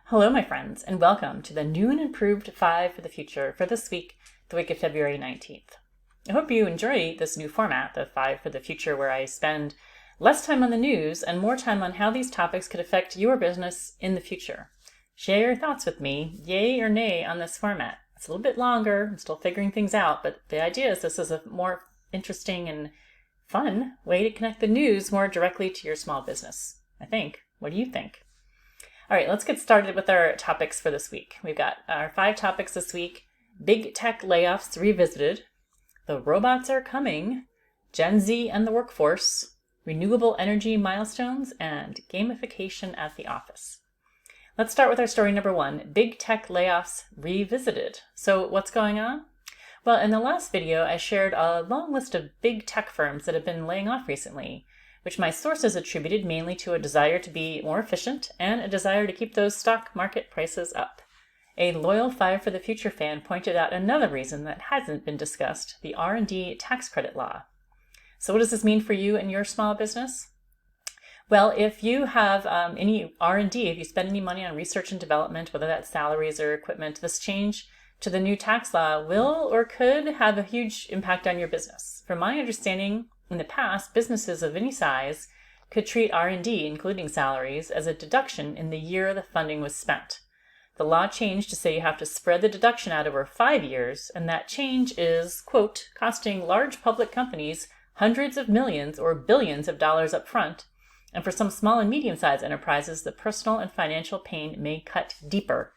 Hello, my friends, and welcome to the new and improved 5 for the future for this week, the week of February 19th. I hope you enjoy this new format, the 5 for the future, where I spend less time on the news and more time on how these topics could affect your business in the future. Share your thoughts with me, yay or nay, on this format. It's a little bit longer, I'm still figuring things out, but the idea is this is a more interesting and fun way to connect the news more directly to your small business, I think. What do you think? All right, let's get started with our topics for this week. We've got our 5 topics this week: big tech layoffs revisited, the robots are coming, Gen Z and the workforce, renewable energy milestones, and gamification at the office. Let's start with our story number 1, big tech layoffs revisited. So what's going on? Well, in the last video, I shared a long list of big tech firms that have been laying off recently, which my sources attributed mainly to a desire to be more efficient and a desire to keep those stock market prices up. A loyal 5 for the Future fan pointed out another reason that hasn't been discussed, the R&D tax credit law. So what does this mean for you and your small business? Well, if you have any R&D, if you spend any money on research and development, whether that's salaries or equipment, this change to the new tax law will or could have a huge impact on your business. From my understanding, in the past, businesses of any size could treat R&D, including salaries, as a deduction in the year the funding was spent. The law changed to say you have to spread the deduction out over 5 years, and that change is, quote, costing large public companies hundreds of millions or billions of dollars up front, and for some small and medium-sized enterprises, the personal and financial pain may cut deeper,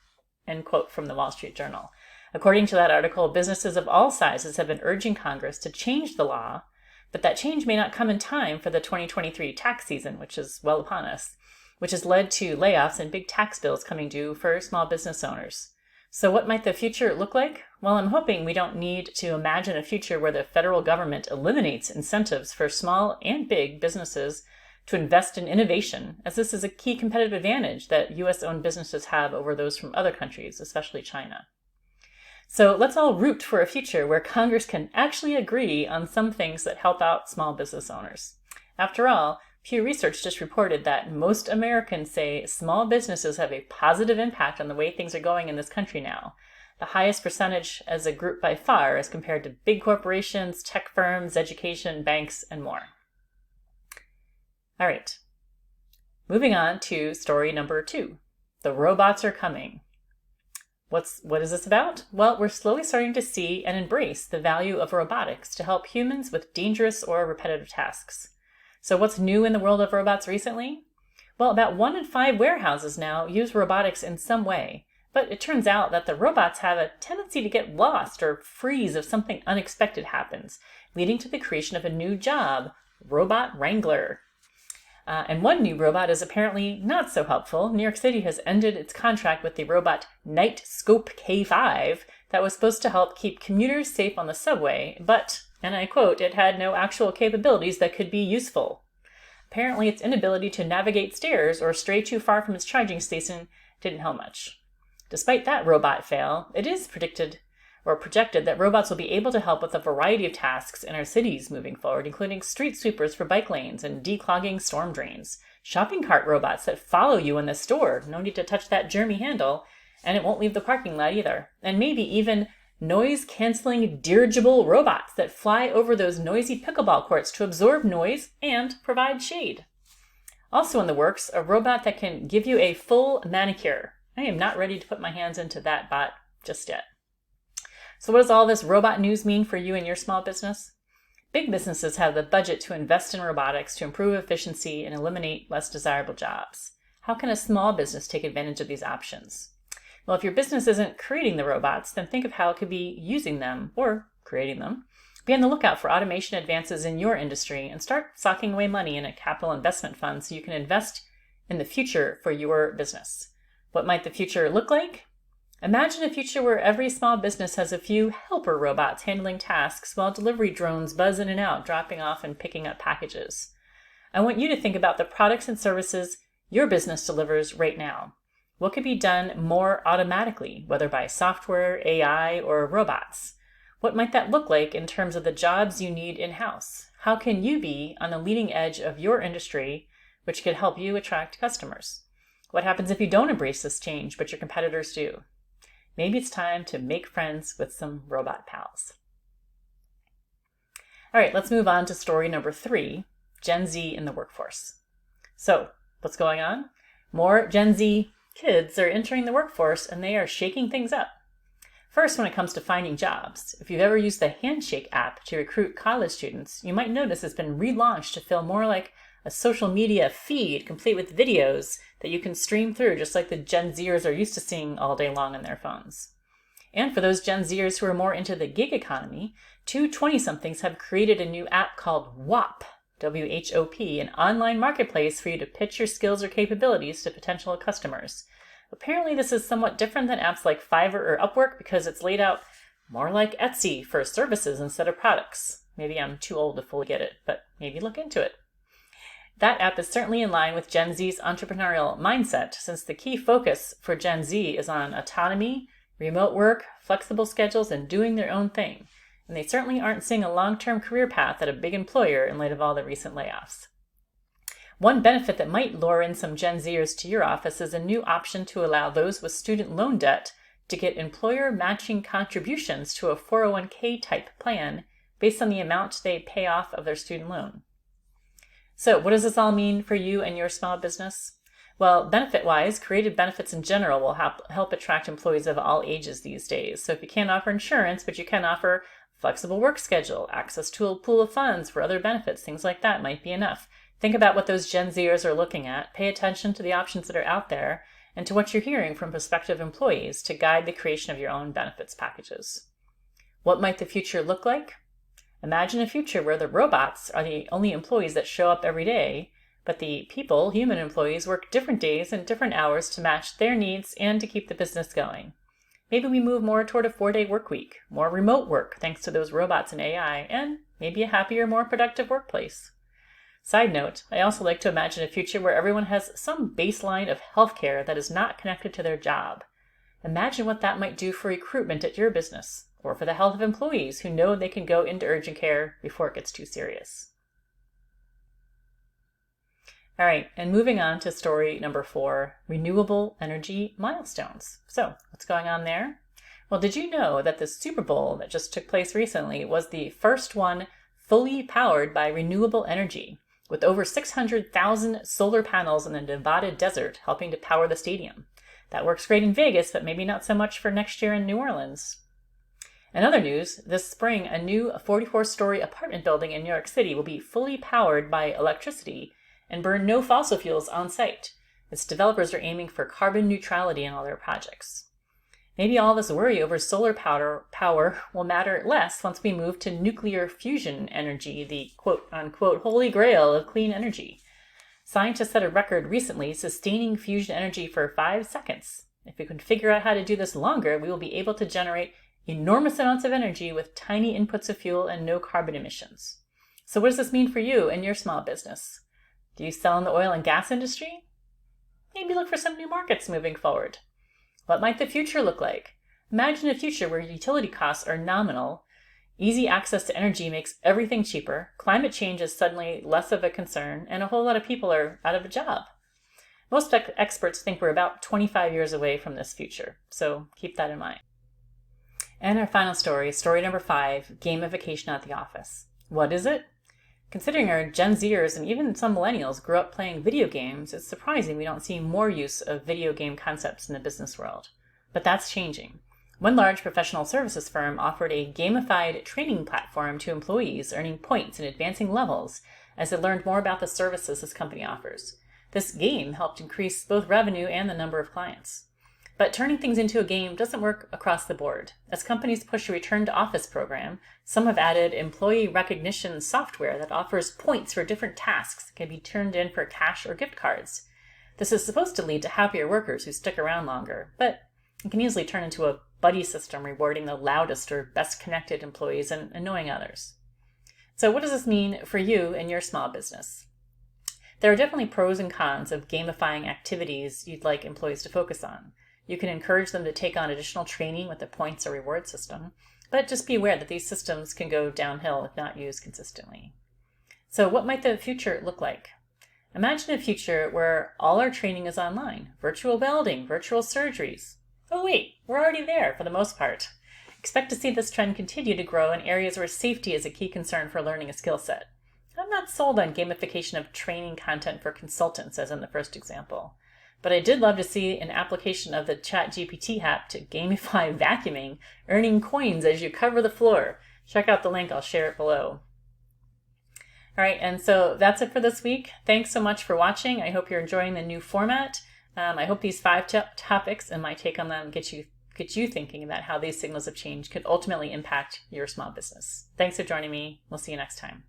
end quote from the Wall Street Journal. According to that article, businesses of all sizes have been urging Congress to change the law, but that change may not come in time for the 2023 tax season, which is well upon us, which has led to layoffs and big tax bills coming due for small business owners. So what might the future look like? Well, I'm hoping we don't need to imagine a future where the federal government eliminates incentives for small and big businesses to invest in innovation, as this is a key competitive advantage that U.S.-owned businesses have over those from other countries, especially China. So let's all root for a future where Congress can actually agree on some things that help out small business owners. After all, Pew Research just reported that most Americans say small businesses have a positive impact on the way things are going in this country now, the highest percentage as a group by far as compared to big corporations, tech firms, education, banks, and more. All right, moving on to story number 2. The robots are coming. What is this about? Well, we're slowly starting to see and embrace the value of robotics to help humans with dangerous or repetitive tasks. So what's new in the world of robots recently? Well, about 1 in 5 warehouses now use robotics in some way, but it turns out that the robots have a tendency to get lost or freeze if something unexpected happens, leading to the creation of a new job, robot wrangler. And one new robot is apparently not so helpful. New York City has ended its contract with the robot Nightscope K5 that was supposed to help keep commuters safe on the subway, but, and I quote, it had no actual capabilities that could be useful. Apparently, its inability to navigate stairs or stray too far from its charging station didn't help much. Despite that robot fail, it is projected that robots will be able to help with a variety of tasks in our cities moving forward, including street sweepers for bike lanes and declogging storm drains, shopping cart robots that follow you in the store, no need to touch that germy handle, and it won't leave the parking lot either, and maybe even noise-canceling dirigible robots that fly over those noisy pickleball courts to absorb noise and provide shade. Also in the works, a robot that can give you a full manicure. I am not ready to put my hands into that bot just yet. So what does all this robot news mean for you and your small business? Big businesses have the budget to invest in robotics to improve efficiency and eliminate less desirable jobs. How can a small business take advantage of these options? Well, if your business isn't creating the robots, then think of how it could be using them or creating them. Be on the lookout for automation advances in your industry and start socking away money in a capital investment fund so you can invest in the future for your business. What might the future look like? Imagine a future where every small business has a few helper robots handling tasks while delivery drones buzz in and out, dropping off and picking up packages. I want you to think about the products and services your business delivers right now. What could be done more automatically, whether by software, AI, or robots? What might that look like in terms of the jobs you need in-house? How can you be on the leading edge of your industry, which could help you attract customers? What happens if you don't embrace this change, but your competitors do? Maybe it's time to make friends with some robot pals. All right, let's move on to story number 3, Gen Z in the workforce. So, what's going on? More Gen Z kids are entering the workforce and they are shaking things up. First, when it comes to finding jobs, if you've ever used the Handshake app to recruit college students, you might notice it's been relaunched to feel more like a social media feed complete with videos that you can stream through, just like the Gen Zers are used to seeing all day long on their phones. And for those Gen Zers who are more into the gig economy, two 20-somethings have created a new app called WHOP, W-H-O-P, an online marketplace for you to pitch your skills or capabilities to potential customers. Apparently, this is somewhat different than apps like Fiverr or Upwork because it's laid out more like Etsy for services instead of products. Maybe I'm too old to fully get it, but maybe look into it. That app is certainly in line with Gen Z's entrepreneurial mindset, since the key focus for Gen Z is on autonomy, remote work, flexible schedules, and doing their own thing. And they certainly aren't seeing a long-term career path at a big employer in light of all the recent layoffs. One benefit that might lure in some Gen Zers to your office is a new option to allow those with student loan debt to get employer matching contributions to a 401k type plan based on the amount they pay off of their student loan. So what does this all mean for you and your small business? Well, benefit-wise, created benefits in general will help attract employees of all ages these days. So if you can't offer insurance, but you can offer flexible work schedule, access to a pool of funds for other benefits, things like that might be enough. Think about what those Gen Zers are looking at, pay attention to the options that are out there, and to what you're hearing from prospective employees to guide the creation of your own benefits packages. What might the future look like? Imagine a future where the robots are the only employees that show up every day, but the people, human employees, work different days and different hours to match their needs and to keep the business going. Maybe we move more toward a 4-day work week, more remote work thanks to those robots and AI, and maybe a happier, more productive workplace. Side note, I also like to imagine a future where everyone has some baseline of healthcare that is not connected to their job. Imagine what that might do for recruitment at your business, or for the health of employees who know they can go into urgent care before it gets too serious. All right, and moving on to story number 4, renewable energy milestones. So, what's going on there? Well, did you know that the Superbowl that just took place recently was the first one fully powered by renewable energy, with over 600,000 solar panels in the Nevada desert helping to power the stadium? That works great in Vegas, but maybe not so much for next year in New Orleans. In other news, this spring, a new 44-story apartment building in New York City will be fully powered by electricity and burn no fossil fuels on site. Its developers are aiming for carbon neutrality in all their projects. Maybe all this worry over solar power will matter less once we move to nuclear fusion energy, the quote-unquote holy grail of clean energy. Scientists set a record recently sustaining fusion energy for 5 seconds. If we can figure out how to do this longer, we will be able to generate enormous amounts of energy with tiny inputs of fuel and no carbon emissions. So what does this mean for you and your small business? Do you sell in the oil and gas industry? Maybe look for some new markets moving forward. What might the future look like? Imagine a future where utility costs are nominal, easy access to energy makes everything cheaper, climate change is suddenly less of a concern, and a whole lot of people are out of a job. Most experts think we're about 25 years away from this future, so keep that in mind. And our final story, story number 5, gamification at the office. What is it? Considering our Gen Zers and even some millennials grew up playing video games, it's surprising we don't see more use of video game concepts in the business world. But that's changing. One large professional services firm offered a gamified training platform to employees, earning points and advancing levels as they learned more about the services this company offers. This game helped increase both revenue and the number of clients. But turning things into a game doesn't work across the board. As companies push a return-to-office program, some have added employee recognition software that offers points for different tasks that can be turned in for cash or gift cards. This is supposed to lead to happier workers who stick around longer, but it can easily turn into a buddy system rewarding the loudest or best connected employees and annoying others. So what does this mean for you and your small business? There are definitely pros and cons of gamifying activities you'd like employees to focus on. You can encourage them to take on additional training with a points or reward system, but just be aware that these systems can go downhill if not used consistently. So what might the future look like? Imagine a future where all our training is online, virtual welding, virtual surgeries. Oh wait, we're already there for the most part. Expect to see this trend continue to grow in areas where safety is a key concern for learning a skill set. I'm not sold on gamification of training content for consultants, as in the first example. But I did love to see an application of the ChatGPT app to gamify vacuuming, earning coins as you cover the floor. Check out the link, I'll share it below. All right, and so that's it for this week. Thanks so much for watching. I hope you're enjoying the new format. I hope these 5 topics and my take on them get you thinking about how these signals of change could ultimately impact your small business. Thanks for joining me. We'll see you next time.